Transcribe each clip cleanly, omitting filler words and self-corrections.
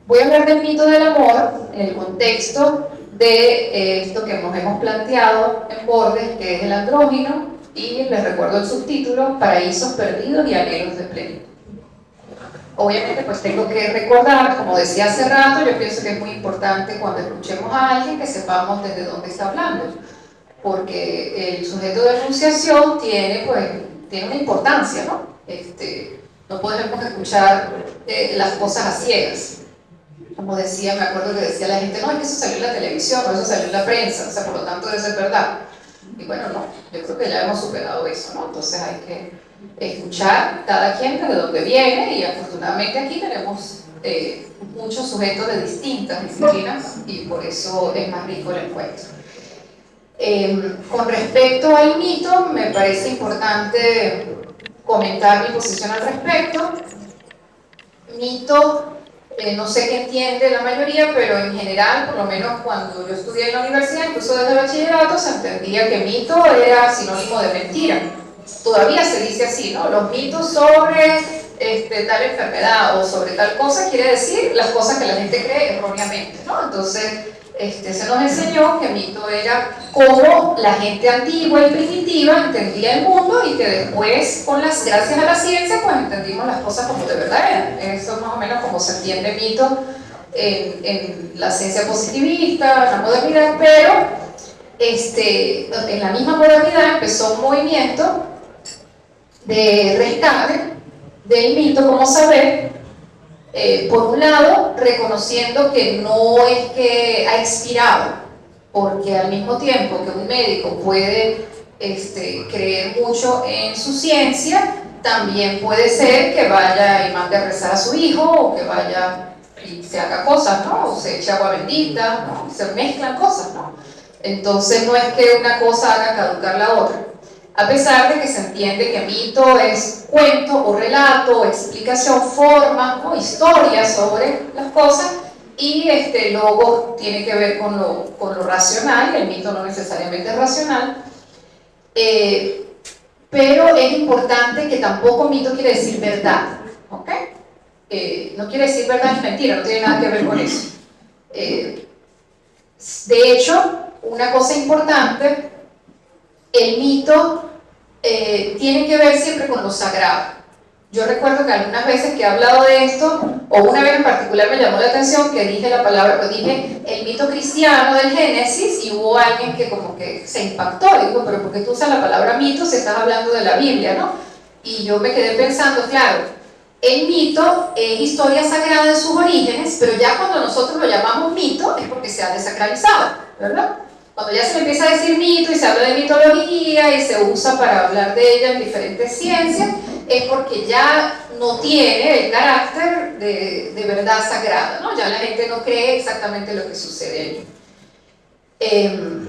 Voy a hablar del mito del amor en el contexto de esto que nos hemos planteado en Borges, que es el andrógino, y les recuerdo el subtítulo: Paraísos perdidos y anhelos de plenitud. Obviamente pues tengo que recordar, como decía hace rato, yo pienso que es muy importante cuando escuchemos a alguien que sepamos desde dónde está hablando, porque el sujeto de enunciación tiene una importancia, ¿no? No podemos escuchar las cosas a ciegas. Como decía, me acuerdo que decía la gente, no, es que eso salió en la televisión, o eso salió en la prensa, o sea, por lo tanto debe ser verdad. Y bueno, no, yo creo que ya hemos superado eso, ¿no? Entonces hay que escuchar cada quien de dónde viene, y afortunadamente aquí tenemos muchos sujetos de distintas disciplinas, y por eso es más rico el encuentro. Con respecto al mito, me parece importante comentar mi posición al respecto. Mito, no sé qué entiende la mayoría, pero en general, por lo menos cuando yo estudié en la universidad, incluso desde el bachillerato, se entendía que mito era sinónimo de mentira. Todavía se dice así, ¿no? Los mitos sobre tal enfermedad o sobre tal cosa quiere decir las cosas que la gente cree erróneamente, ¿no? Entonces, se nos enseñó que mito era cómo la gente antigua y primitiva entendía el mundo, y que después, gracias a la ciencia, pues entendimos las cosas como de verdad eran. Eso es más o menos como se entiende mito en la ciencia positivista, en la modernidad, pero en la misma modernidad empezó un movimiento de rescate del mito como saber. Por un lado, reconociendo que no es que ha expirado, porque al mismo tiempo que un médico puede creer mucho en su ciencia, también puede ser que vaya y mande a rezar a su hijo, o que vaya y se haga cosas, ¿no? O se eche agua bendita, ¿no? Se mezclan cosas, ¿no? Entonces no es que una cosa haga caducar la otra. A pesar de que se entiende que mito es cuento o relato o explicación, forma o historia sobre las cosas, y logos tiene que ver con lo racional, y el mito no necesariamente es racional. Pero es importante que tampoco mito quiere decir verdad, ¿ok? No quiere decir verdad ni mentira, no tiene nada que ver con eso. De hecho, una cosa importante, el mito tiene que ver siempre con lo sagrado. Yo recuerdo que algunas veces que he hablado de esto, o una vez en particular me llamó la atención que dije el mito cristiano del Génesis, y hubo alguien que como que se impactó, dijo, pero ¿por qué tú usas la palabra mito si estás hablando de la Biblia, no? Y yo me quedé pensando, claro, el mito es historia sagrada en sus orígenes, pero ya cuando nosotros lo llamamos mito es porque se ha desacralizado, ¿verdad? Cuando ya se le empieza a decir mito y se habla de mitología y se usa para hablar de ella en diferentes ciencias, es porque ya no tiene el carácter de verdad sagrada, ¿no? Ya la gente no cree exactamente lo que sucede allí.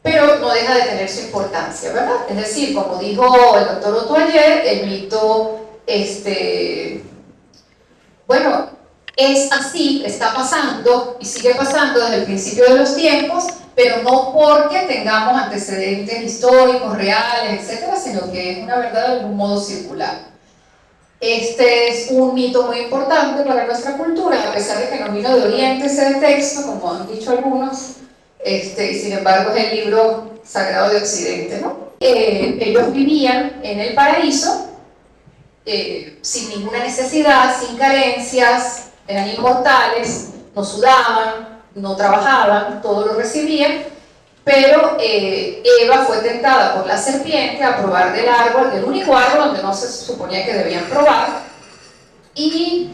Pero no deja de tener su importancia, ¿verdad? Es decir, como dijo el doctor Otto ayer, el mito, bueno, es así, está pasando y sigue pasando desde el principio de los tiempos, pero no porque tengamos antecedentes históricos, reales, etcétera, sino que es una verdad de algún modo circular. Este es un mito muy importante para nuestra cultura, a pesar de que no vino de Oriente ese texto, como han dicho algunos, y sin embargo es el libro sagrado de Occidente, ¿no? Ellos vivían en el paraíso, sin ninguna necesidad, sin carencias, eran inmortales, no sudaban, no trabajaban, todo lo recibían, pero Eva fue tentada por la serpiente a probar del árbol, del único árbol donde no se suponía que debían probar, y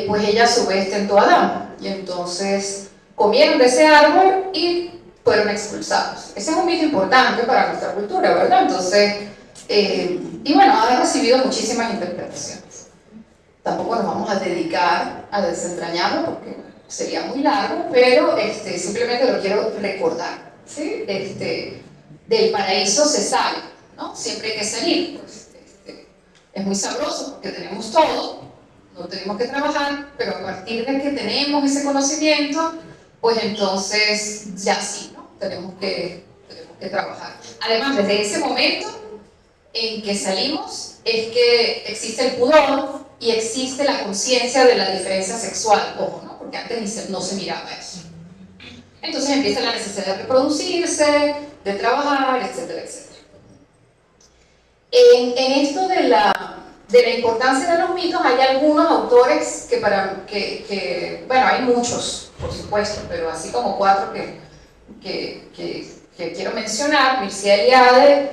pues ella a su vez tentó a Adán, y entonces comieron de ese árbol y fueron expulsados. Ese es un mito importante para nuestra cultura, ¿verdad? Entonces, y bueno, ha recibido muchísimas interpretaciones. Tampoco nos vamos a dedicar a desentrañarlo porque sería muy largo, pero simplemente lo quiero recordar, ¿sí? Del paraíso se sale, ¿no? Siempre hay que salir, pues, es muy sabroso porque tenemos todo, no tenemos que trabajar, pero a partir de que tenemos ese conocimiento, pues entonces ya sí, ¿no? Tenemos que trabajar. Además, desde ese momento en que salimos es que existe el pudor y existe la conciencia de la diferencia sexual, ojo, ¿no? Porque antes no se miraba eso. Entonces empieza la necesidad de reproducirse, de trabajar, etcétera, etcétera. En esto de la importancia de los mitos, hay algunos autores bueno, hay muchos, por supuesto, pero así como 4 que quiero mencionar: Mircea Eliade,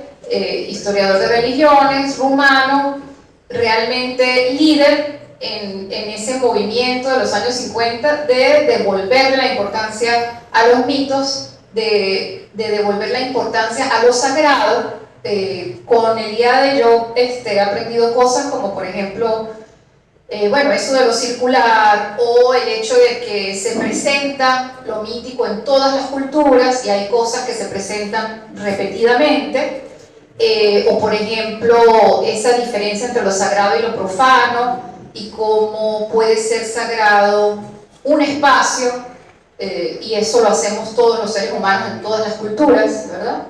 historiador de religiones, rumano, realmente líder en ese movimiento de los años 50 de devolverle la importancia a los mitos, de devolver la importancia a lo sagrado. Con Eliade yo he aprendido cosas como, por ejemplo, bueno, eso de lo circular, o el hecho de que se presenta lo mítico en todas las culturas y hay cosas que se presentan repetidamente, o por ejemplo esa diferencia entre lo sagrado y lo profano, y cómo puede ser sagrado un espacio, y eso lo hacemos todos los seres humanos en todas las culturas, ¿verdad?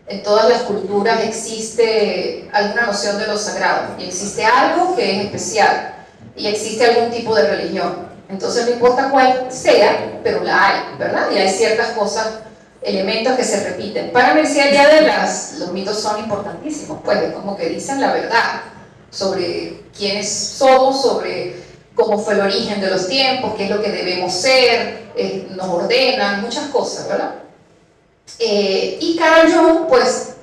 En todas las culturas existe alguna noción de lo sagrado, y existe algo que es especial, y existe algún tipo de religión. Entonces no importa cuál sea, pero la hay, ¿verdad? Y hay ciertas cosas, elementos que se repiten. Para Mircea Eliade los mitos son importantísimos, pues como que dicen la verdad sobre quiénes somos, sobre cómo fue el origen de los tiempos, qué es lo que debemos ser, nos ordenan, muchas cosas, ¿verdad? Y Carl Jung, pues,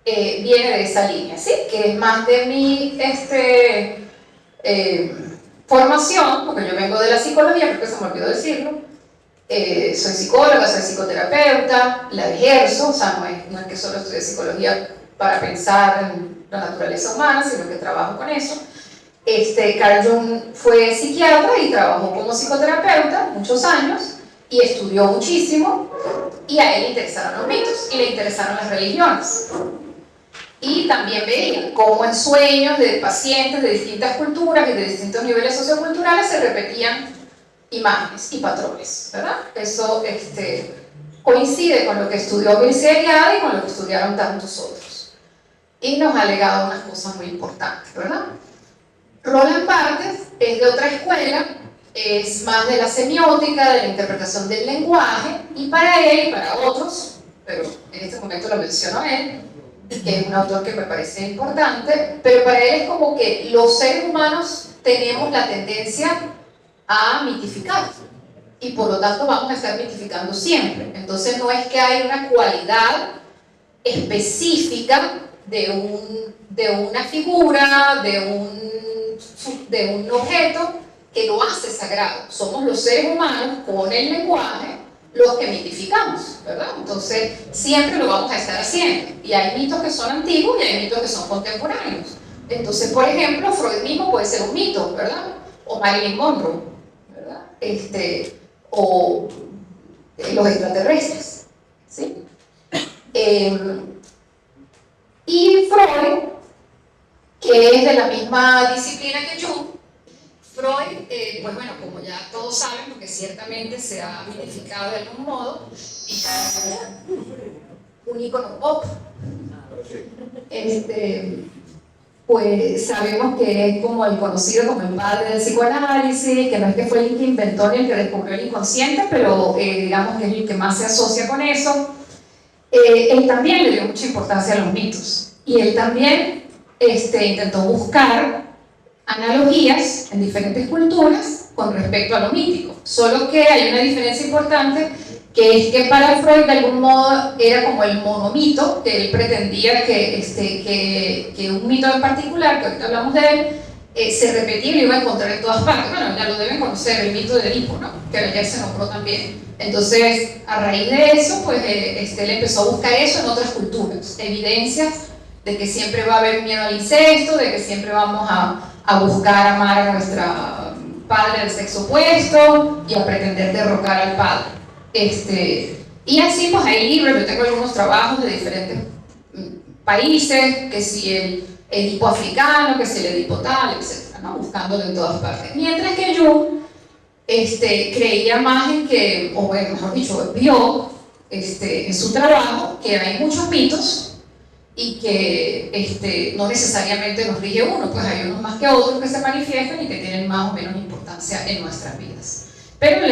viene de esa línea, ¿sí? Que es más de mi formación, porque yo vengo de la psicología, creo que se me olvidó decirlo. Soy psicóloga, soy psicoterapeuta, la ejerzo, o sea, no es que solo estudie psicología para pensar en la naturaleza humana, sino que trabajo con eso. Carl Jung fue psiquiatra y trabajó como psicoterapeuta muchos años y estudió muchísimo, y a él le interesaron los mitos y le interesaron las religiones. Y también veía cómo en sueños de pacientes de distintas culturas y de distintos niveles socioculturales se repetían imágenes y patrones, ¿verdad? Eso coincide con lo que estudió Mircea Eliade y con lo que estudiaron tantos otros. Y nos ha legado unas cosas muy importantes, ¿verdad? Roland Barthes es de otra escuela, es más de la semiótica, de la interpretación del lenguaje, y para él y para otros, pero en este momento lo menciono a él, que es un autor que me parece importante, pero para él es como que los seres humanos tenemos la tendencia a mitificar, y por lo tanto vamos a estar mitificando siempre. Entonces no es que hay una cualidad específica de una figura, de un objeto que lo hace sagrado. Somos los seres humanos con el lenguaje los que mitificamos, ¿verdad? Entonces siempre lo vamos a estar haciendo, y hay mitos que son antiguos y hay mitos que son contemporáneos. Entonces, por ejemplo, Freud mismo puede ser un mito, ¿verdad? O Marilyn Monroe, ¿verdad? O los extraterrestres, ¿sí? Y Freud, que es de la misma disciplina que Jung, Freud, pues bueno, como ya todos saben, porque ciertamente se ha mitificado de algún modo, y ya es un ícono pop, pues sabemos que es como el conocido como el padre del psicoanálisis, que no es que fue el que inventó ni el que descubrió el inconsciente, pero digamos que es el que más se asocia con eso. Él también le dio mucha importancia a los mitos, y él también intentó buscar analogías en diferentes culturas con respecto a lo mítico, solo que hay una diferencia importante, que es que para Freud de algún modo era como el monomito, que él pretendía que un mito en particular, que ahorita hablamos de él, se repetía y lo iba a encontrar en todas partes. Bueno, ya lo deben conocer, el mito de Edipo, ¿no? Que ayer se nombró también. Entonces, a raíz de eso, pues él empezó a buscar eso en otras culturas, evidencias de que siempre va a haber miedo al incesto, de que siempre vamos a buscar amar a nuestra padre del sexo opuesto y a pretender derrocar al padre. Y así pues hay libros, yo tengo algunos trabajos de diferentes países, que si el Edipo africano, que si el Edipo tal, etc., ¿no? Buscándolo en todas partes. Mientras que Jung creía más en que, o bueno, mejor dicho, vio en su trabajo que hay muchos mitos y que no necesariamente nos rige uno, pues hay unos más que otros que se manifiestan y que tienen más o menos importancia en nuestras vidas. Pero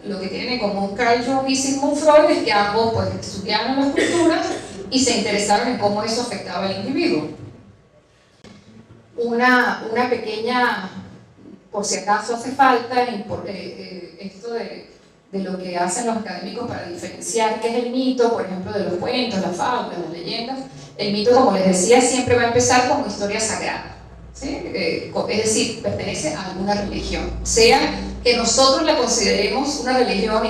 lo que tienen en común Carl Jung y Sigmund Freud es que ambos pues, estudiaron las culturas y se interesaron en cómo eso afectaba al individuo. Una pequeña, por si acaso hace falta, esto de lo que hacen los académicos para diferenciar qué es el mito, por ejemplo, de los cuentos, las fábulas, las leyendas. El mito, como les decía, siempre va a empezar como historia sagrada, ¿sí? Es decir, pertenece a alguna religión, sea que nosotros la consideremos una religión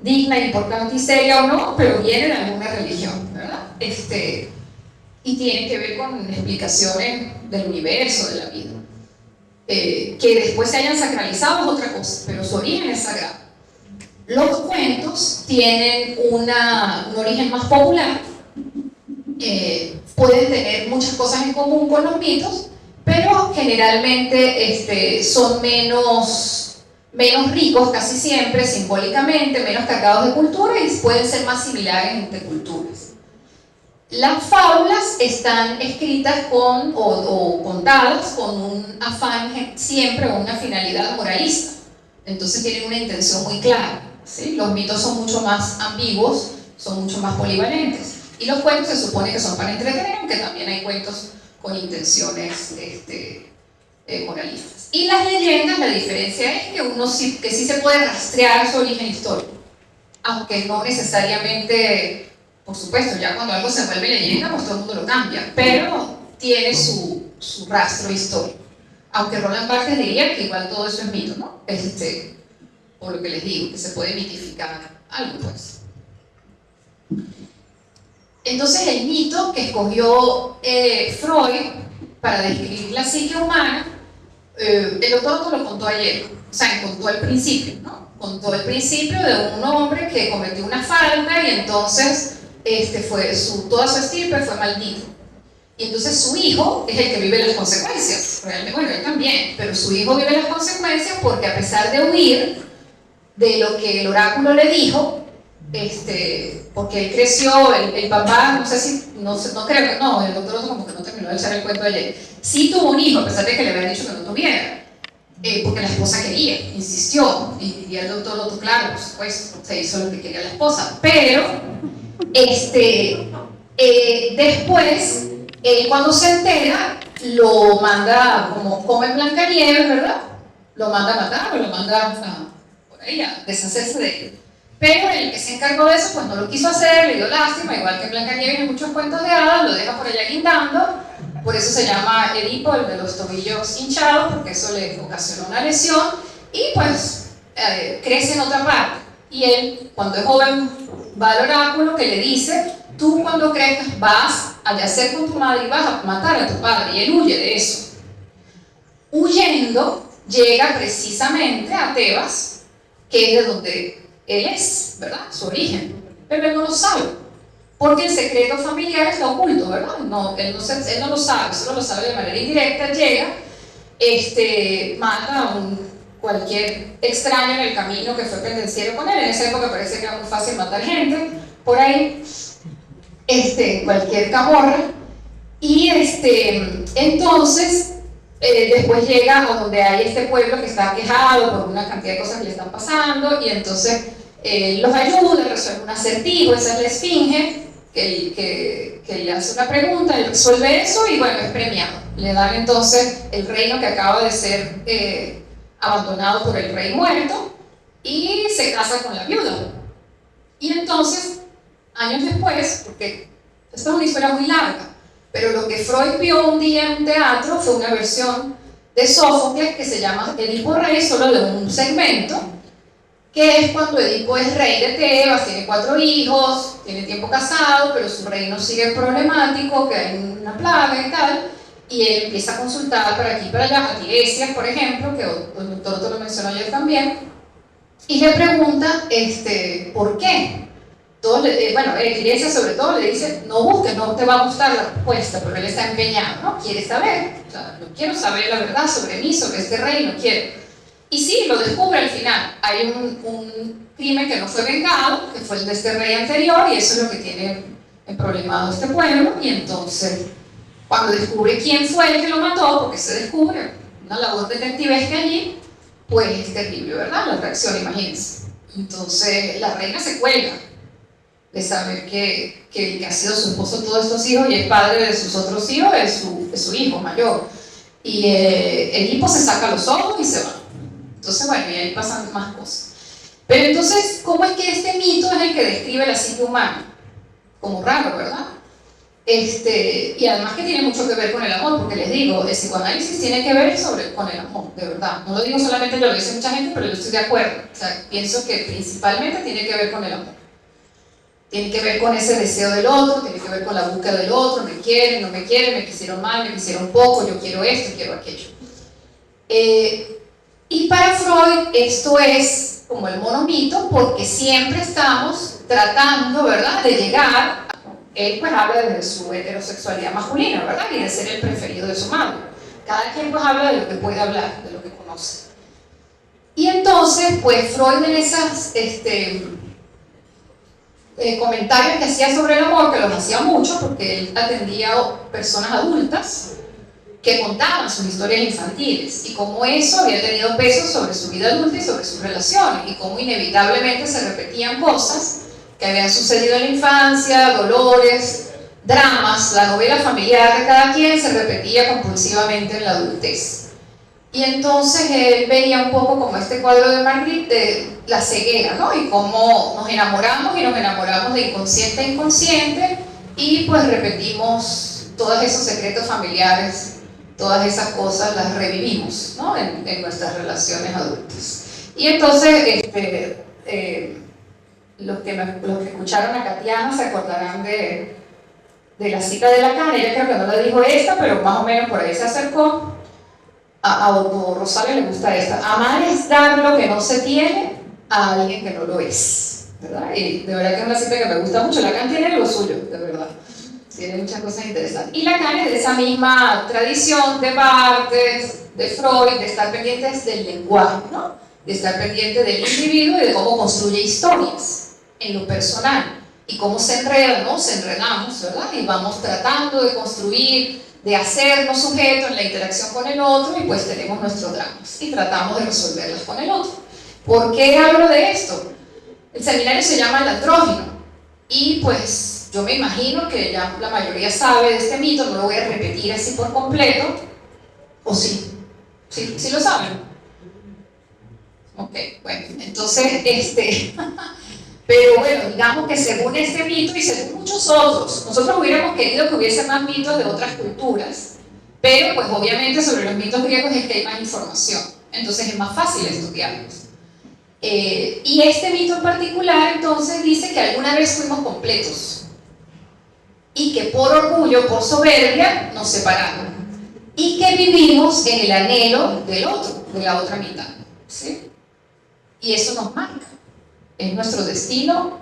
digna, importante y seria o no, pero viene de alguna religión, ¿verdad? Y tiene que ver con explicaciones del universo, de la vida. Que después se hayan sacralizado es otra cosa, pero su origen es sagrado. Los cuentos tienen un origen más popular, pueden tener muchas cosas en común con los mitos, pero generalmente son menos ricos casi siempre, simbólicamente, menos cargados de cultura y pueden ser más similares entre culturas. Las fábulas están escritas o contadas con un afán siempre o una finalidad moralista, entonces tienen una intención muy clara, ¿sí? Los mitos son mucho más ambiguos, son mucho más polivalentes, y los cuentos se supone que son para entretener, aunque también hay cuentos con intenciones moralistas. Y las leyendas, la diferencia es que sí se puede rastrear su origen histórico, aunque no necesariamente. Por supuesto, ya cuando algo se vuelve leyenda, pues todo el mundo lo cambia, pero tiene su rastro histórico. Aunque Roland Barthes diría que igual todo eso es mito, ¿no? Por lo que les digo, que se puede mitificar algo, pues. Entonces, el mito que escogió Freud para describir la psique humana, el doctor Otto lo contó ayer, o sea, contó el principio, ¿no? Contó el principio de un hombre que cometió una falta y entonces toda su estirpe fue maldito. Y entonces su hijo es el que vive las consecuencias. Realmente, bueno, él también, pero su hijo vive las consecuencias porque a pesar de huir de lo que el oráculo le dijo, porque él creció, el papá, no creo que, no, el doctor Otto como que no terminó de echar el cuento ayer. Sí tuvo un hijo, a pesar de que le habían dicho que no tuviera. Porque la esposa quería, insistió, y el doctor Otto, claro, por supuesto, se hizo lo que quería la esposa, pero después, cuando se entera, lo manda, como en Blancanieves, ¿verdad? Lo manda a matar o lo manda por ahí a deshacerse de él. Pero el que se encargó de eso, pues no lo quiso hacer, le dio lástima, igual que en Blancanieves en muchos cuentos de hadas, lo deja por allá guindando. Por eso se llama Edipo, el de los tobillos hinchados, porque eso le ocasionó una lesión y pues crece en otra parte. Y él, cuando es joven, va al oráculo que le dice: tú cuando crezcas vas a yacer con tu madre y vas a matar a tu padre. Y él huye de eso. Huyendo, llega precisamente a Tebas, que es de donde él es, ¿verdad? Su origen. Pero él no lo sabe. Porque el secreto familiar está oculto, ¿verdad? No, él no lo sabe, solo lo sabe de manera indirecta. Llega, mata a cualquier extraño en el camino que fue pendenciero con él. En esa época parece que era muy fácil matar gente, por ahí, cualquier camorra. Y entonces, después llega a donde hay este pueblo que está quejado por una cantidad de cosas que le están pasando, y entonces los ayuda, resuelve un acertijo, esa es la esfinge, que le hace una pregunta, él resuelve eso y bueno, es premiado. Le dan entonces el reino que acaba de ser abandonado por el rey muerto y se casa con la viuda. Y entonces, años después, porque esta es una historia muy larga, pero lo que Freud vio un día en un teatro fue una versión de Sófocles que se llama Edipo Rey, solo de un segmento, que es cuando Edipo es rey de Tebas, tiene 4 hijos, tiene tiempo casado, pero su reino sigue problemático, que hay una plaga y tal, y él empieza a consultar para aquí y para allá, a Tiresias, por ejemplo, que el doctor Otto lo mencionó ayer también, y le pregunta, ¿por qué? Tiresias sobre todo le dice: no busques, no te va a gustar la respuesta, pero él está empeñado, ¿no? Quiere saber, o sea, no quiero saber la verdad sobre mí, sobre este reino, quiero. Y sí, lo descubre al final. Hay un crimen que no fue vengado, que fue el de este rey anterior, y eso es lo que tiene emproblemado este pueblo, y entonces cuando descubre quién fue el que lo mató, porque se descubre una labor detectivesca allí, pues es terrible, ¿verdad? La reacción, imagínense. Entonces la reina se cuelga de saber que el que ha sido su esposo todos estos hijos y es padre de sus otros hijos es su hijo mayor. Y el hijo se saca los ojos y se va. Entonces, bueno, y ahí pasan más cosas. Pero entonces, ¿cómo es que este mito es el que describe la psique humana? Como raro, ¿verdad? Y además que tiene mucho que ver con el amor, porque les digo, el psicoanálisis tiene que ver con el amor, de verdad. No lo digo solamente yo, lo dice mucha gente, pero yo estoy de acuerdo. O sea, pienso que principalmente tiene que ver con el amor. Tiene que ver con ese deseo del otro, tiene que ver con la búsqueda del otro, me quieren, no me quieren, me quisieron mal, me quisieron poco, yo quiero esto, quiero aquello. Y para Freud esto es como el monomito, porque siempre estamos tratando, ¿verdad?, de llegar. Él pues habla de su heterosexualidad masculina, ¿verdad?, y de ser el preferido de su madre. Cada quien pues habla de lo que puede hablar, de lo que conoce. Y entonces pues Freud en esas comentarios que hacía sobre el amor, que los hacía mucho porque él atendía a personas adultas que contaban sus historias infantiles y cómo eso había tenido peso sobre su vida adulta y sobre sus relaciones, y cómo inevitablemente se repetían cosas que habían sucedido en la infancia, dolores, dramas, la novela familiar de cada quien se repetía compulsivamente en la adultez. Y entonces él veía un poco como este cuadro de Magritte de la ceguera, ¿no? Y cómo nos enamoramos de inconsciente a inconsciente, y pues repetimos todos esos secretos familiares, todas esas cosas las revivimos, ¿no?, en nuestras relaciones adultas. Y entonces los que escucharon a Katiana se acordarán de la cita de Lacan. Ella creo que no la dijo esta, pero más o menos por ahí se acercó. A Otto Rosales le gusta esta: amar es dar lo que no se tiene a alguien que no lo es, ¿verdad? Y de verdad que es una cita que me gusta mucho. Lacan tiene lo suyo, de verdad, tiene muchas cosas interesantes. Y Lacan es de esa misma tradición de Barthes, de Freud, de estar pendientes del lenguaje, ¿no?, de estar pendiente del individuo y de cómo construye historias en lo personal, y cómo se enreda, ¿no?, se enredamos, ¿verdad?, y vamos tratando de construir, de hacernos sujetos en la interacción con el otro, y pues tenemos nuestros dramas y tratamos de resolverlos con el otro. ¿Por qué hablo de esto? El seminario se llama El Andrógino, y pues yo me imagino que ya la mayoría sabe de este mito, no lo voy a repetir así por completo. ¿O sí? ¿Sí lo saben? Ok, bueno, entonces pero bueno, digamos que según este mito y según muchos otros, nosotros hubiéramos querido que hubiese más mitos de otras culturas, pero pues obviamente sobre los mitos griegos es que hay más información, entonces es más fácil estudiarlos. Y este mito en particular entonces dice que alguna vez fuimos completos y que por orgullo, por soberbia, nos separaron, y que vivimos en el anhelo del otro, de la otra mitad, ¿sí? Y eso nos marca. Es nuestro destino,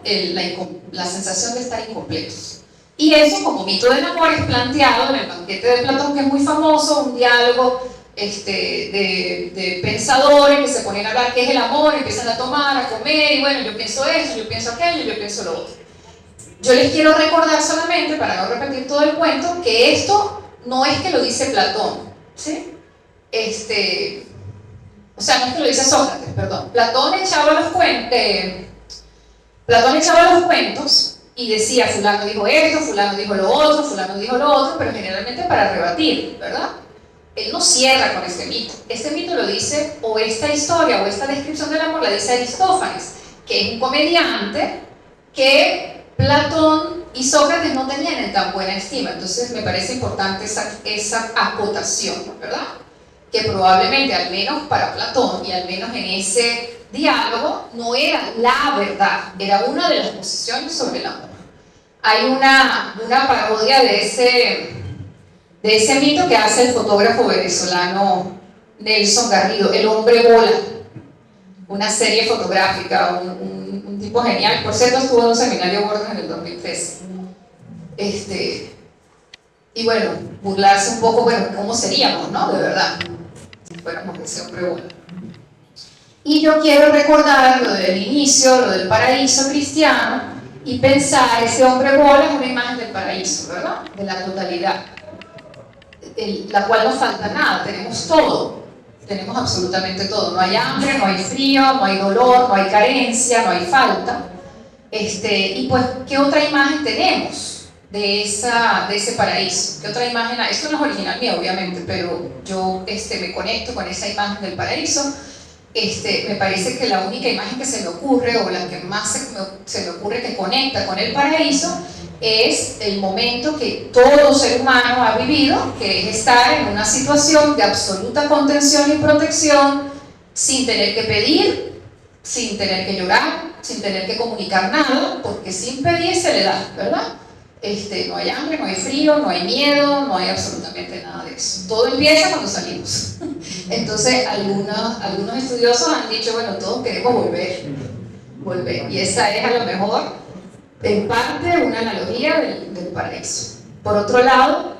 la sensación de estar incompletos. Y eso, como mito del amor, es planteado en el banquete de Platón, que es muy famoso, un diálogo de pensadores que se ponen a hablar qué es el amor, empiezan a tomar, a comer, y bueno, yo pienso esto, yo pienso aquello, yo pienso lo otro. Yo les quiero recordar solamente, para no repetir todo el cuento, que esto no es que lo dice Platón, ¿sí? O sea, no es que lo dice Sócrates, perdón. Platón echaba los cuentos y decía, fulano dijo esto, fulano dijo lo otro, pero generalmente para rebatir, ¿verdad? Él no cierra con este mito. Este mito lo dice, o esta historia, o esta descripción del amor la dice Aristófanes, que es un comediante que Platón y Sócrates no tenían en tan buena estima. Entonces me parece importante esa acotación, ¿verdad? Que probablemente, al menos para Platón, y al menos en ese diálogo, no era la verdad, era una de las posiciones sobre el amor. Hay una parodia de ese mito que hace el fotógrafo venezolano Nelson Garrido, El Hombre Bola, una serie fotográfica, un tipo genial. Por cierto, estuvo en un seminario Gordon en el 2013. Y bueno, burlarse un poco, bueno, ¿cómo seríamos, no? De verdad, si fuéramos ese hombre bola. Y yo quiero recordar lo del inicio, lo del paraíso cristiano, y pensar, ese hombre bola es una imagen del paraíso, ¿verdad? De la totalidad, la cual no falta nada, tenemos todo, tenemos absolutamente todo, no hay hambre, no hay frío, no hay dolor, no hay carencia, no hay falta. Y pues, ¿qué otra imagen tenemos de ese paraíso? ¿Qué otra imagen hay? Esto no es original mío, obviamente, pero yo me conecto con esa imagen del paraíso. Me parece que la única imagen que se me ocurre, o la que más se me ocurre que conecta con el paraíso, es el momento que todo ser humano ha vivido, que es estar en una situación de absoluta contención y protección, sin tener que pedir, sin tener que llorar, sin tener que comunicar nada, porque sin pedir se le da, ¿verdad? No hay hambre, no hay frío, no hay miedo, no hay absolutamente nada de eso. Todo empieza cuando salimos. Entonces, algunos estudiosos han dicho, bueno, todos queremos volver. Y esa es a lo mejor, en parte, una analogía del paraíso. Por otro lado,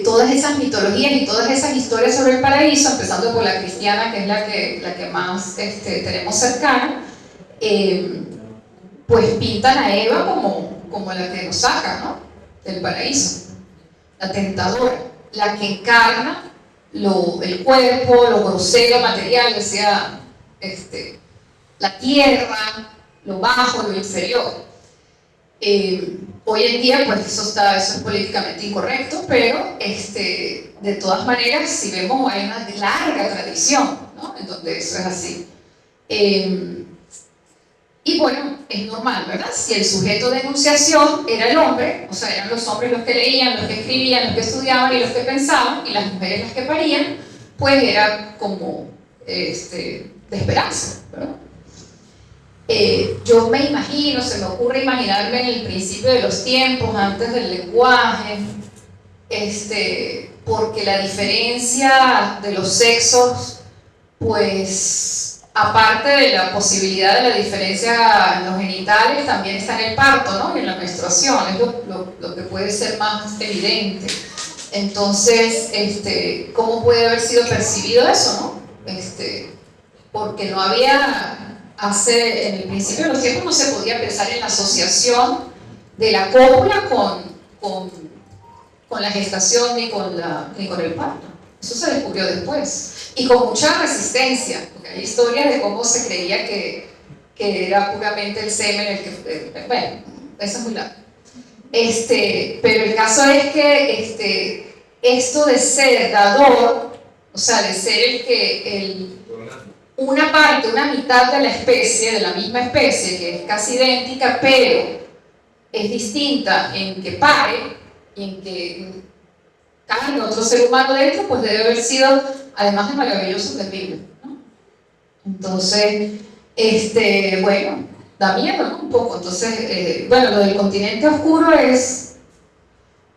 todas esas mitologías y todas esas historias sobre el paraíso, empezando por la cristiana, que es la que más tenemos cercana, pues pintan a Eva como la que nos saca, ¿no?, del paraíso, la tentadora, la que encarna el cuerpo, lo grosero, material, o sea, la tierra, lo bajo, lo inferior. Hoy en día, pues eso es políticamente incorrecto, pero de todas maneras, si vemos, hay una larga tradición, ¿no?, en donde eso es así. Y bueno, es normal, ¿verdad? Si el sujeto de enunciación era el hombre, o sea, eran los hombres los que leían, los que escribían, los que estudiaban y los que pensaban, y las mujeres las que parían, pues era como de esperanza, ¿verdad? Yo me imagino, se me ocurre imaginarme en el principio de los tiempos, antes del lenguaje, porque la diferencia de los sexos, pues aparte de la posibilidad de la diferencia en los genitales, también está en el parto, ¿no?, y en la menstruación, es lo que puede ser más evidente. Entonces, ¿cómo puede haber sido percibido eso, no? Porque no había, en el principio de los tiempos no se podía pensar en la asociación de la cópula con la gestación ni con el parto. Eso se descubrió después. Y con mucha resistencia, porque hay historias de cómo se creía que era puramente el semen el que... bueno, eso es muy largo. Pero el caso es que esto de ser dador, o sea, de ser una parte, una mitad de la especie, de la misma especie, que es casi idéntica, pero es distinta en que pare y en que carne otro ser humano dentro, pues debe haber sido, además de maravilloso, terrible, ¿no? Entonces, bueno, da miedo, ¿no?, un poco. Entonces, bueno, lo del continente oscuro es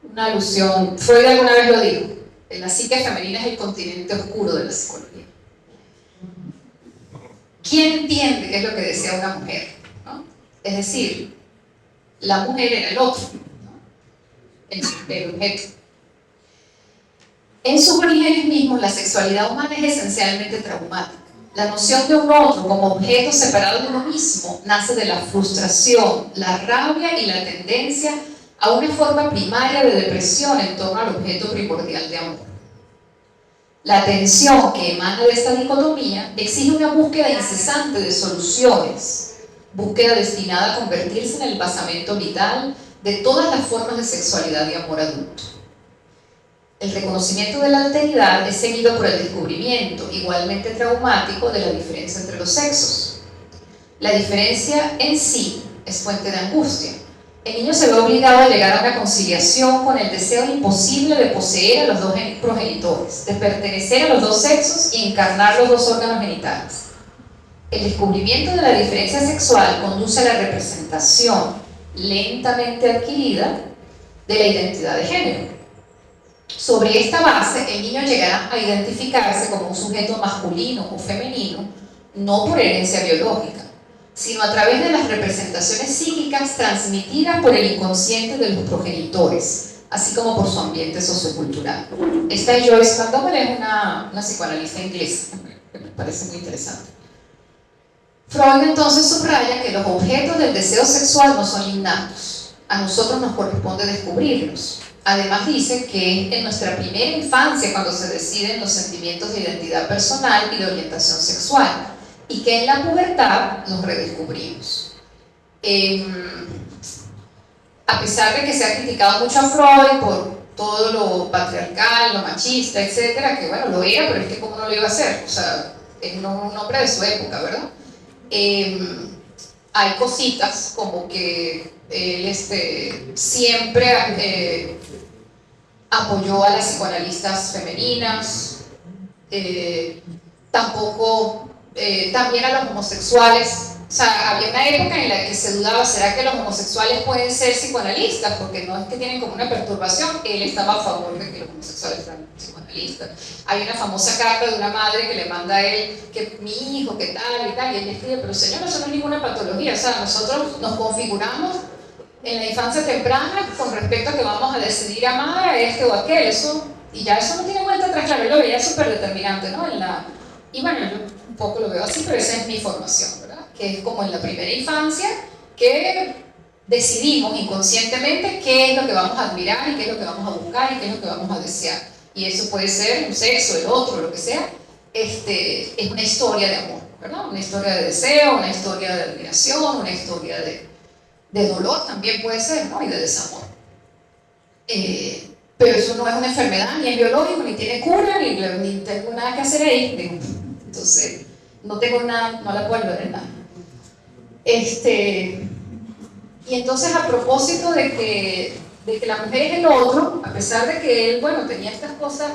una alusión. Freud alguna vez lo dijo, la psique femenina es el continente oscuro de la psicología. ¿Quién entiende qué es lo que desea una mujer, ¿no? Es decir, la mujer era el otro, ¿no?, el objeto. En sus orígenes mismos, la sexualidad humana es esencialmente traumática. La noción de un otro como objeto separado de uno mismo nace de la frustración, la rabia y la tendencia a una forma primaria de depresión en torno al objeto primordial de amor. La tensión que emana de esta dicotomía exige una búsqueda incesante de soluciones, búsqueda destinada a convertirse en el basamento vital de todas las formas de sexualidad y amor adulto. El reconocimiento de la alteridad es seguido por el descubrimiento, igualmente traumático, de la diferencia entre los sexos. La diferencia en sí es fuente de angustia. El niño se ve obligado a llegar a una conciliación con el deseo imposible de poseer a los dos progenitores, de pertenecer a los dos sexos y encarnar los dos órganos genitales. El descubrimiento de la diferencia sexual conduce a la representación lentamente adquirida de la identidad de género. Sobre esta base, el niño llegará a identificarse como un sujeto masculino o femenino, no por herencia biológica, sino a través de las representaciones psíquicas transmitidas por el inconsciente de los progenitores, así como por su ambiente sociocultural. Esta es Joyce Montgomery, es una psicoanalista inglesa, que me parece muy interesante. Freud entonces subraya que los objetos del deseo sexual no son innatos, a nosotros nos corresponde descubrirlos. Además dice que es en nuestra primera infancia cuando se deciden los sentimientos de identidad personal y de orientación sexual, y que en la pubertad los redescubrimos. A pesar de que se ha criticado mucho a Freud por todo lo patriarcal, lo machista, etcétera, que bueno, lo era, pero es que cómo no lo iba a hacer, o sea, es un hombre de su época, ¿verdad? Hay cositas como que él siempre apoyó a las psicoanalistas femeninas, también a los homosexuales. O sea, había una época en la que se dudaba, ¿será que los homosexuales pueden ser psicoanalistas? Porque no es que tienen como una perturbación, él estaba a favor de que los homosexuales fueran psicoanalistas. Hay una famosa carta de una madre que le manda a él que mi hijo, que tal y tal, y él le escribe, pero señor, eso no es ninguna patología, o sea, nosotros nos configuramos en la infancia temprana con respecto a que vamos a decidir amar a este o aquel, eso, y ya eso no tiene vuelta atrás, claro, él lo veía súper determinante, ¿no? Y bueno, yo un poco lo veo así, pero esa es mi formación, ¿verdad? Que es como en la primera infancia que decidimos inconscientemente qué es lo que vamos a admirar y qué es lo que vamos a buscar y qué es lo que vamos a desear. Y eso puede ser un sexo, el otro, lo que sea. Es una historia de amor, ¿verdad? Una historia de deseo, una historia de admiración, una historia de dolor también puede ser, ¿no? Y de desamor. Pero eso no es una enfermedad, ni es biológico, ni tiene cura, ni tengo nada que hacer ahí. Entonces, no tengo nada, no la puedo ver en nada. Y entonces, a propósito de que la mujer es el otro, a pesar de que él, bueno, tenía estas cosas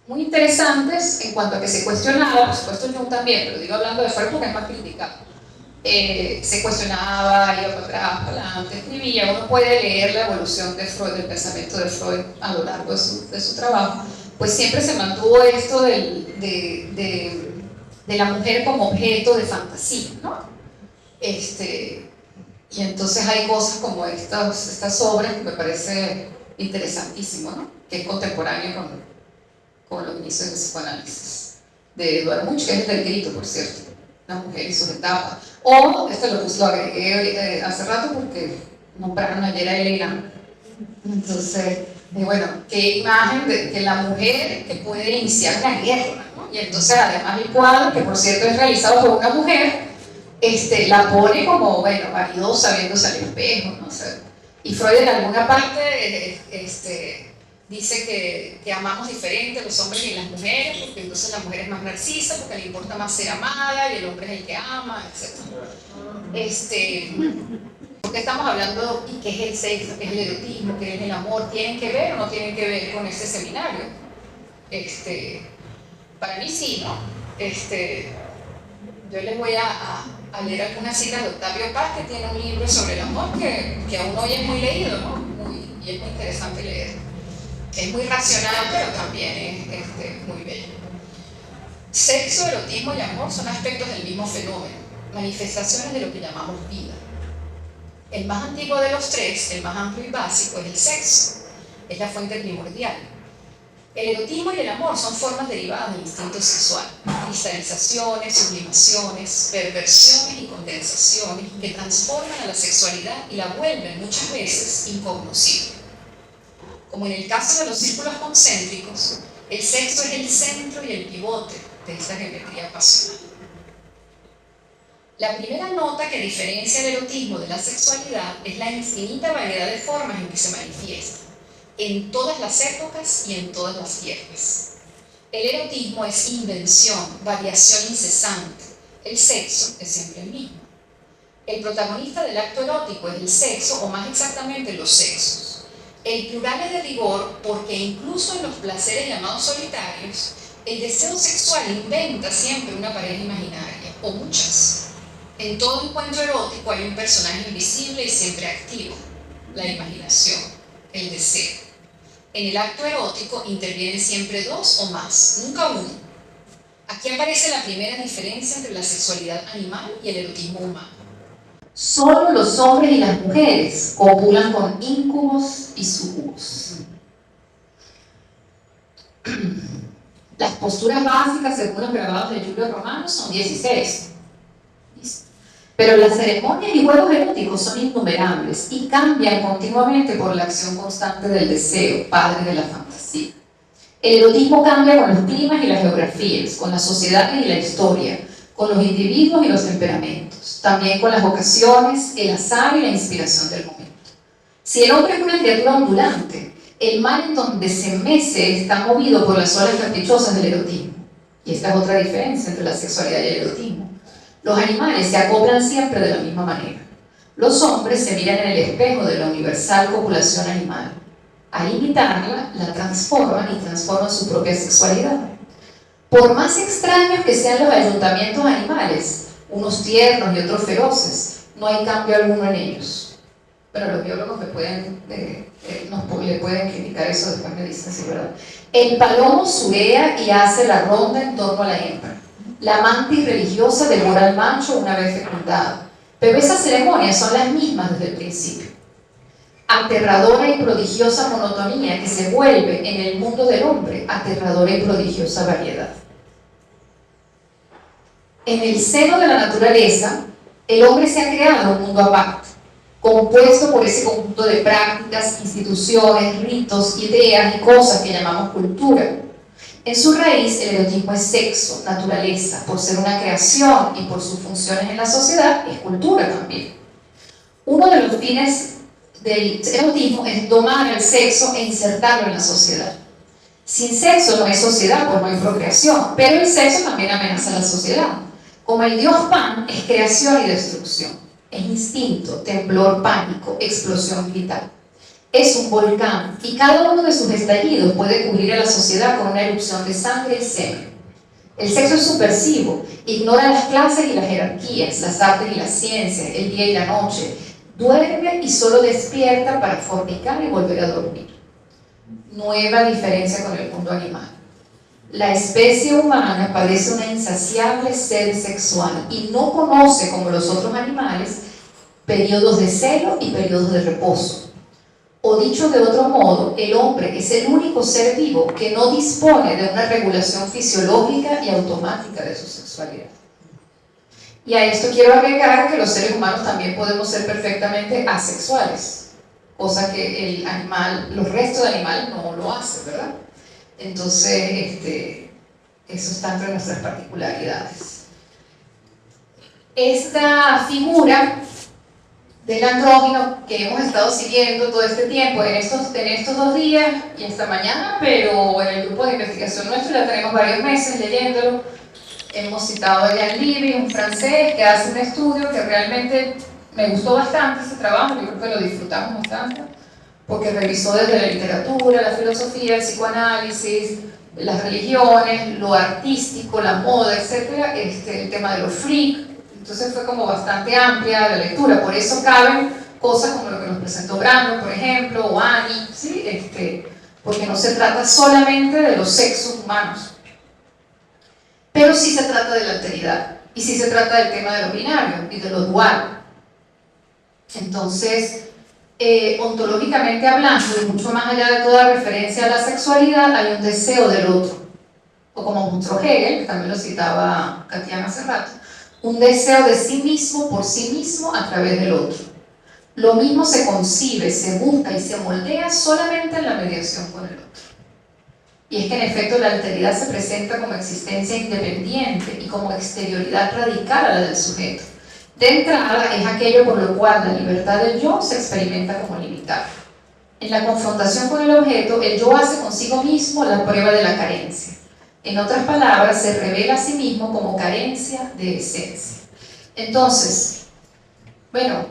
muy interesantes en cuanto a que se cuestionaba, por supuesto Jung también, pero digo hablando de Freud porque es más criticado, se cuestionaba, iba para atrás, para adelante, escribía. Uno puede leer la evolución de Freud, del pensamiento de Freud a lo largo de su trabajo, pues siempre se mantuvo esto de la mujer como objeto de fantasía, ¿no? Y entonces hay cosas como estas obras que me parece interesantísimo, ¿no? Que es contemporáneo con los inicios del psicoanálisis, de Eduard Munch, que es el del grito, por cierto, la mujer y sus etapas. O, lo agregué hace rato porque nombraron ayer a Elena. Entonces, bueno, qué imagen de que la mujer que puede iniciar la guerra, ¿no? Y entonces además el cuadro, que por cierto es realizado por una mujer, la pone como, bueno, vanidosa, viéndose al espejo, ¿no? O sea, y Freud en alguna parte dice que amamos diferente los hombres y las mujeres, porque entonces la mujer es más narcisa, porque le importa más ser amada, y el hombre es el que ama, etc. ¿Por qué estamos hablando y qué es el sexo, qué es el erotismo, qué es el amor? ¿Tienen que ver o no tienen que ver con este seminario? Para mí sí, ¿no? Yo les voy a leer algunas citas de Octavio Paz, que tiene un libro sobre el amor que aún hoy es muy leído, ¿no? Y es muy interesante leer. Es muy racional, pero también es muy bello. Sexo, erotismo y amor son aspectos del mismo fenómeno, manifestaciones de lo que llamamos vida. El más antiguo de los tres, el más amplio y básico, es el sexo. Es la fuente primordial. El erotismo y el amor son formas derivadas del instinto sexual, cristalizaciones, sublimaciones, perversiones y condensaciones que transforman a la sexualidad y la vuelven muchas veces incognoscible. Como en el caso de los círculos concéntricos, el sexo es el centro y el pivote de esta geometría pasional. La primera nota que diferencia el erotismo de la sexualidad es la infinita variedad de formas en que se manifiesta, en todas las épocas y en todas las tierras. El erotismo es invención, variación incesante. El sexo es siempre el mismo. El protagonista del acto erótico es el sexo, o más exactamente los sexos. El plural es de rigor porque incluso en los placeres llamados solitarios, el deseo sexual inventa siempre una pareja imaginaria, o muchas. En todo encuentro erótico hay un personaje invisible y siempre activo, la imaginación, el deseo. En el acto erótico intervienen siempre dos o más, nunca uno. Aquí aparece la primera diferencia entre la sexualidad animal y el erotismo humano. Solo los hombres y las mujeres copulan con íncubos y sucubos. Las posturas básicas, según los grabados de Julio Romano, son 16. Pero las ceremonias y juegos eróticos son innumerables y cambian continuamente por la acción constante del deseo, padre de la fantasía. El erotismo cambia con los climas y las geografías, con las sociedades y la historia, con los individuos y los temperamentos, también con las ocasiones, el azar y la inspiración del momento. Si el hombre es una criatura ondulante, el mar en donde se mece está movido por las olas caprichosas del erotismo. Y esta es otra diferencia entre la sexualidad y el erotismo. Los animales se acoplan siempre de la misma manera. Los hombres se miran en el espejo de la universal copulación animal. Al imitarla, la transforman y transforman su propia sexualidad. Por más extraños que sean los ayuntamientos animales, unos tiernos y otros feroces, no hay cambio alguno en ellos. Bueno, los biólogos le pueden criticar eso, después me dicen si es verdad. El palomo surea y hace la ronda en torno a la hembra. La mantis religiosa devora al macho una vez fecundado. Pero esas ceremonias son las mismas desde el principio. Aterradora y prodigiosa monotonía que se vuelve en el mundo del hombre aterradora y prodigiosa variedad. En el seno de la naturaleza, el hombre se ha creado un mundo aparte, compuesto por ese conjunto de prácticas, instituciones, ritos, ideas y cosas que llamamos cultura. En su raíz, el erotismo es sexo, naturaleza, por ser una creación y por sus funciones en la sociedad, es cultura también. Uno de los fines del erotismo es domar el sexo e insertarlo en la sociedad. Sin sexo no hay sociedad, pues no hay procreación, pero el sexo también amenaza a la sociedad. Como el dios Pan es creación y destrucción, es instinto, temblor, pánico, explosión vital. Es un volcán y cada uno de sus estallidos puede cubrir a la sociedad con una erupción de sangre y semen. El sexo es subversivo, ignora las clases y las jerarquías, las artes y las ciencias, el día y la noche. Duerme y solo despierta para fornicar y volver a dormir. Nueva diferencia con el mundo animal. La especie humana padece una insaciable sed sexual y no conoce, como los otros animales, periodos de celo y periodos de reposo. O dicho de otro modo, el hombre es el único ser vivo que no dispone de una regulación fisiológica y automática de su sexualidad. Y a esto quiero agregar que los seres humanos también podemos ser perfectamente asexuales, cosa que los restos de animales no lo hacen, ¿verdad? Entonces, eso está entre nuestras particularidades. Esta figura del andrógino que hemos estado siguiendo todo este tiempo, en estos 2 días y esta mañana, pero en el grupo de investigación nuestro ya tenemos varios meses leyéndolo. Hemos citado a Jean Livy, un francés que hace un estudio que realmente me gustó bastante ese trabajo, yo creo que lo disfrutamos bastante, porque revisó desde la literatura, la filosofía, el psicoanálisis, las religiones, lo artístico, la moda, etc., el tema de los freak. Entonces fue como bastante amplia la lectura, por eso caben cosas como lo que nos presentó Brandon, por ejemplo, o Annie, ¿sí? Porque no se trata solamente de los sexos humanos, pero sí se trata de la alteridad, y sí se trata del tema de lo binario y de lo dual. Entonces, ontológicamente hablando, y mucho más allá de toda referencia a la sexualidad, hay un deseo del otro, o como mostró Hegel, que también lo citaba Katiana hace rato, un deseo de sí mismo por sí mismo a través del otro. Lo mismo se concibe, se busca y se moldea solamente en la mediación con el otro. Y es que en efecto la alteridad se presenta como existencia independiente y como exterioridad radical a la del sujeto. De entrada es aquello por lo cual la libertad del yo se experimenta como limitada. En la confrontación con el objeto, el yo hace consigo mismo la prueba de la carencia. En otras palabras, se revela a sí mismo como carencia de esencia. Entonces, bueno,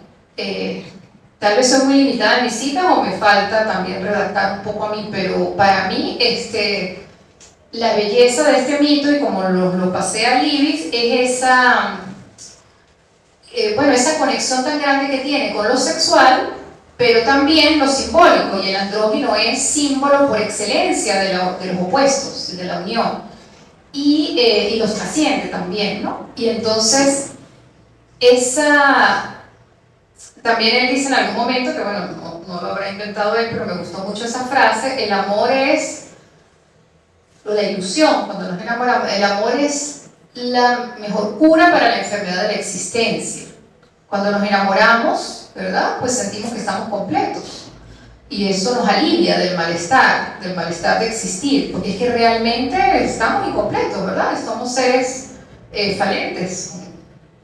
tal vez soy muy limitada en mis citas o me falta también redactar un poco a mí, pero para mí la belleza de este mito, y como lo pasé a Libis, es esa conexión tan grande que tiene con lo sexual, pero también lo simbólico, y el andrógino es símbolo por excelencia de los opuestos, de la unión, y los trasciende también, ¿no? Y entonces, también él dice en algún momento, que bueno, no lo habrá inventado él, pero me gustó mucho esa frase, el amor es o la ilusión, cuando nos enamoramos. El amor es la mejor cura para la enfermedad de la existencia. Cuando nos enamoramos, ¿verdad? Pues sentimos que estamos completos. Y eso nos alivia del malestar de existir, porque es que realmente estamos incompletos, ¿verdad? Somos seres falentes,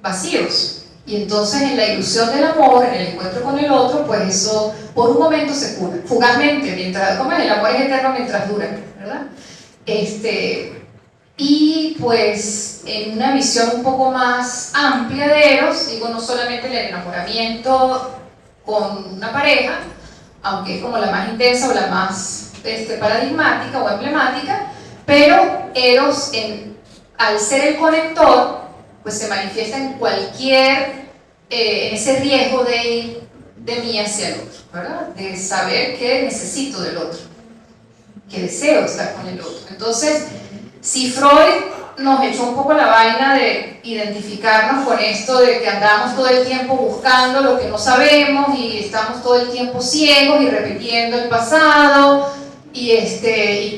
vacíos. Y entonces en la ilusión del amor, en el encuentro con el otro, pues eso por un momento se cura, fugazmente, mientras, como el amor es eterno mientras dura, ¿verdad? Y pues en una visión un poco más amplia de Eros, digo, no solamente el enamoramiento con una pareja, aunque es como la más intensa o la más paradigmática o emblemática, pero Eros, al ser el conector, pues se manifiesta en cualquier, en ese riesgo de mí hacia el otro, ¿verdad? De saber que necesito del otro, que deseo estar con el otro. Entonces, si Freud nos echó un poco la vaina de identificarnos con esto de que andamos todo el tiempo buscando lo que no sabemos y estamos todo el tiempo ciegos y repitiendo el pasado y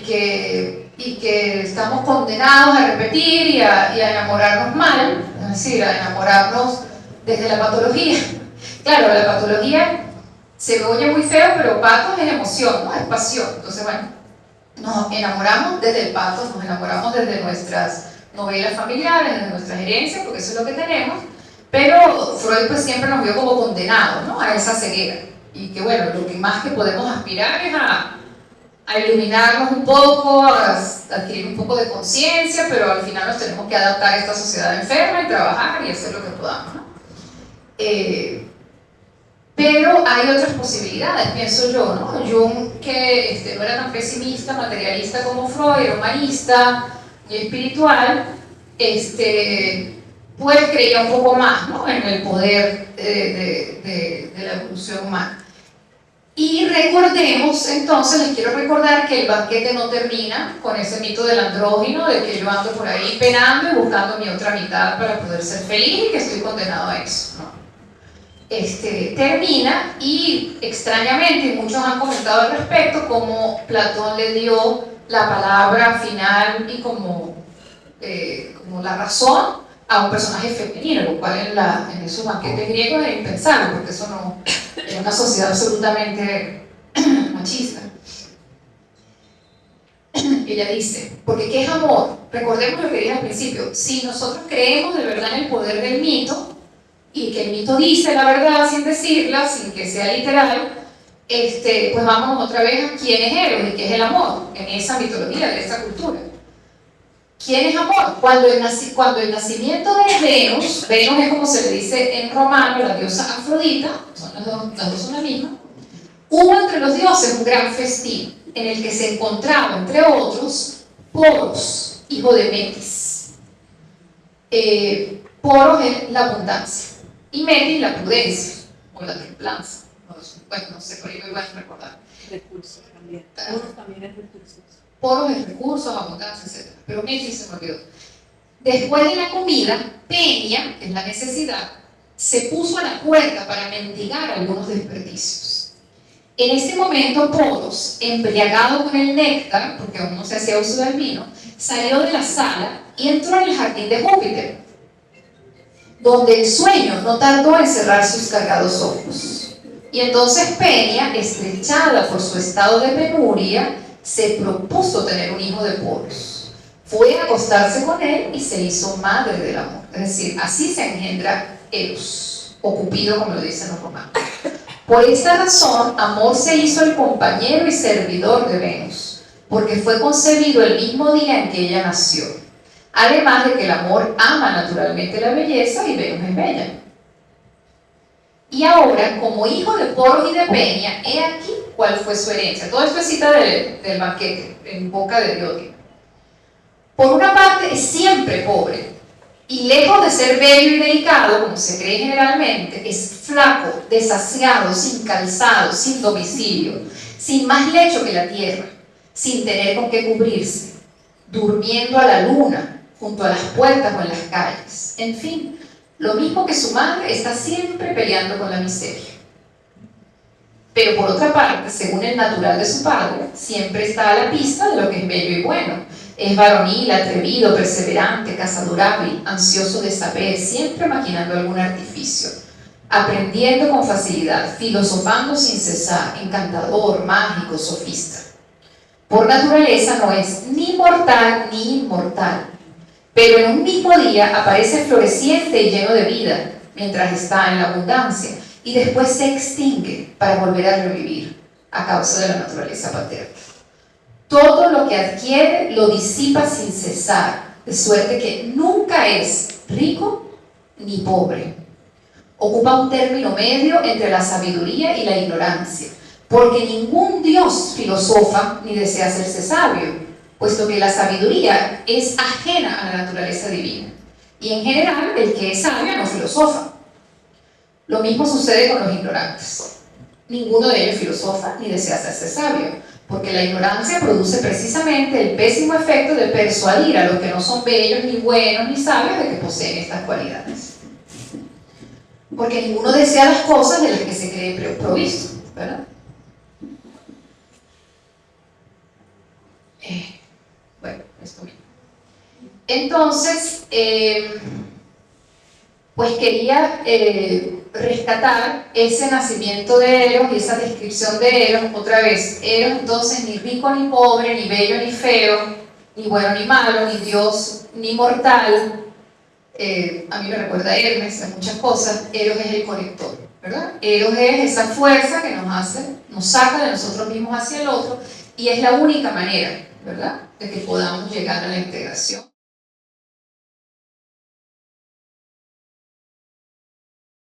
que estamos condenados a repetir y a enamorarnos mal, es decir, a enamorarnos desde la patología. Claro, la patología se oye muy feo, pero patos es emoción, ¿no? Es pasión. Entonces, bueno, nos enamoramos desde el patos, nos enamoramos desde nuestras novelas familiares, desde nuestras herencias, porque eso es lo que tenemos, pero Freud pues siempre nos vio como condenados, ¿no? A esa ceguera. Y que bueno, lo que más que podemos aspirar es a iluminarnos un poco, a adquirir un poco de conciencia, pero al final nos tenemos que adaptar a esta sociedad enferma y trabajar y hacer lo que podamos, ¿no? Pero hay otras posibilidades, pienso yo, ¿no? Jung, que no era tan pesimista, materialista como Freud, era humanista y espiritual, pues creía un poco más, ¿no? En el poder de la evolución humana. Y recordemos, entonces, les quiero recordar que el banquete no termina con ese mito del andrógino, de que yo ando por ahí penando y buscando mi otra mitad para poder ser feliz y que estoy condenado a eso, ¿no? Termina y extrañamente, y muchos han comentado al respecto, como Platón le dio la palabra final y como la razón a un personaje femenino, lo cual en esos banquetes griegos era impensable, porque eso no era una sociedad absolutamente machista. Ella dice, porque ¿qué es amor? Recordemos lo que dije al principio, si nosotros creemos de verdad en el poder del mito, y que el mito dice la verdad sin decirla, sin que sea literal, pues vámonos otra vez a quién es Eros y qué es el amor en esa mitología, de esa cultura. ¿Quién es amor? Cuando el nacimiento de Venus es como se le dice en romano, la diosa Afrodita, las dos son la misma, hubo entre los dioses un gran festín en el que se encontraba, entre otros, Poros, hijo de Metis. Poros es la abundancia y Metis la prudencia o la templanza. Bueno, no sé, por ahí me voy a recordar. Recursos también. Poros también es recursos. Poros es recursos, abundancia, etc. Pero Metis se me olvidó. Después de la comida, Peña, que es la necesidad, se puso a la puerta para mendigar algunos desperdicios. En ese momento, Poros, embriagado con el néctar, porque aún no se hacía uso del vino, salió de la sala y entró en el jardín de Júpiter, donde el sueño no tardó en cerrar sus cargados ojos. Y entonces Peña, estrechada por su estado de penuria, se propuso tener un hijo de Poros. Fue a acostarse con él y se hizo madre del amor. Es decir, así se engendra Eros, o Cupido, como lo dicen los romanos. Por esta razón, Amor se hizo el compañero y servidor de Venus, porque fue concebido el mismo día en que ella nació. Además de que el amor ama naturalmente la belleza y Venus es bella. Y ahora, como hijo de Poros y de Peña, he aquí cuál fue su herencia. Todo esto es cita del banquete, en boca de Diótima. Por una parte, es siempre pobre, y lejos de ser bello y delicado, como se cree generalmente, es flaco, desasiado, sin calzado, sin domicilio, sin más lecho que la tierra, sin tener con qué cubrirse, durmiendo a la luna, junto a las puertas o en las calles. En fin, lo mismo que su madre, está siempre peleando con la miseria. Pero por otra parte, según el natural de su padre, siempre está a la pista de lo que es bello y bueno, Es varonil, atrevido, perseverante, cazador hábil, ansioso de saber, siempre maquinando algún artificio, aprendiendo con facilidad, filosofando sin cesar, encantador, mágico, sofista. Por naturaleza no es ni mortal ni inmortal, pero en un mismo día aparece floreciente y lleno de vida, mientras está en la abundancia, y después se extingue para volver a revivir a causa de la naturaleza paterna. Todo lo que adquiere lo disipa sin cesar, de suerte que nunca es rico ni pobre. Ocupa un término medio entre la sabiduría y la ignorancia, porque ningún dios filosofa ni desea hacerse sabio, puesto que la sabiduría es ajena a la naturaleza divina. Y en general, el que es sabio no filosofa. Lo mismo sucede con los ignorantes. Ninguno de ellos filosofa ni desea hacerse sabio, porque la ignorancia produce precisamente el pésimo efecto de persuadir a los que no son bellos, ni buenos, ni sabios de que poseen estas cualidades. Porque ninguno desea las cosas de las que se cree provisto, ¿verdad? Bueno, esto mismo. Entonces, pues quería rescatar ese nacimiento de Eros y esa descripción de Eros otra vez. Eros entonces ni rico ni pobre, ni bello ni feo, ni bueno ni malo, ni Dios ni mortal. A mí me recuerda a Hermes en muchas cosas. Eros es el conector, ¿verdad? Eros es esa fuerza que nos saca de nosotros mismos hacia el otro, y es la única manera, ¿verdad?, de que podamos llegar a la integración.